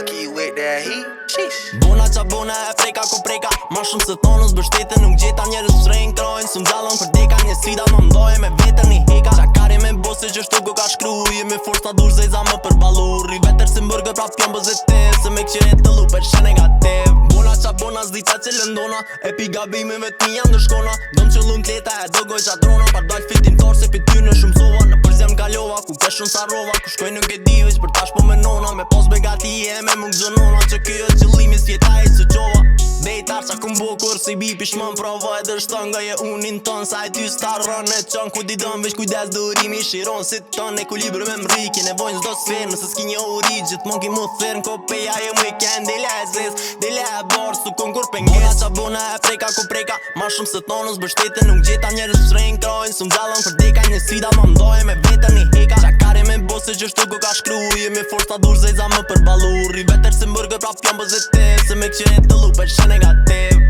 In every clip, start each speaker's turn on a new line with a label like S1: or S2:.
S1: lucky with that heat. Sheesh.
S2: Bona qa bona e freka ku preka Ma shumë se tonës bështetën nuk gjeta njerës shrejnë krojnë Së m'gjallon për deka një sfida ma mdoje me vetën një heka Qakari me bose që shtu ku ka shkru Jemi forës ta dush zejza më për balur I vetër si mbërgë prap jam pozitiv Se me këqire të luper shë negativ Bona qa bona zdi qa që lëndona Epi gabimeve t'mija ndërshkona Dom që lun t'leta e do goj qatrona Par dojt fitin torë se pi ty në shumë sova Në përzjem kalova ku ke shumë sarova Ku shkoj nuk e di veç për tash po menona Me pos begati e me mung zonona Që kjo e qëllimi s'jeta e së qova Bejtar qa kum bo kur si bipi shmën Prova e dërshton nga je unin ton Sa e ty starron e qon ku di dëm Vesh kujdes dërimi shiron Si ton ekulibre me mriki Nevojnë zdo sfer nëse s'ki një uri Gjithmon ki mu thërn kopeja jem weekend Dile e zez, dile e borë Su konkur penges Bona qa bona e preka ku preka Ma shumë se tonës bështetën nuk gjeta njerës shrejnë krojnë Së m'gjallon për deka një sfida ma mdoje me vetën një heka Qakari me bose që shtu ku ka shkru Jemi forës ta dush zejza më për balur I vetër si mbërgër prap jam pozitiv Se me këqire të luper shë negativ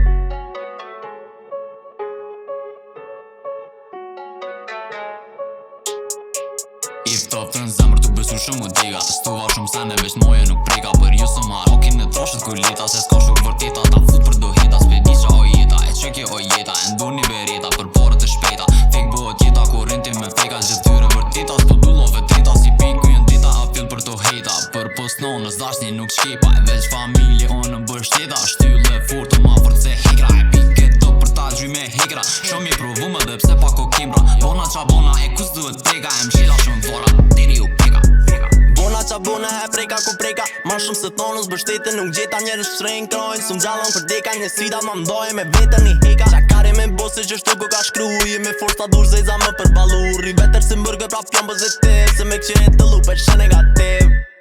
S3: I ftoftë në zemër të besu shumë u diga Stuva shumë sene veç moje nuk preka Për ju së marë okin në troshët ku lita Se s'ka shuk vërtita ta fut për do hita S'pedi qa o jeta e qëki o jeta E ndur një berita për porët e shpejta Fek bëhet jeta ku rinti me feka Gjithyre vërtita s'po dullove drita Si piku jën dita a fill për to hejta Për posnon në zdashni nuk shkepa E veç familje o në bështjeta Shtylle furtë ma fort se hekra E pike do për ta gjy me hekra Shumë i provume dhe pse pak o kimbra Bona qa bona e kus duhet preka E mshila shumë vora diri u peka
S2: Bona qa bona e preka ku preka Ma shumë se tonës bështetën nuk gjeta njerës shrejnë krojnë Së m'gjallon për deka një sfida ma mdoje me vetën një heka Qakari me bose që shtu ku ka shkru Jemi forës ta dush zejza më për balur I vetër si mbërgë prap jam pozitiv Se me këqire të luper shë negativ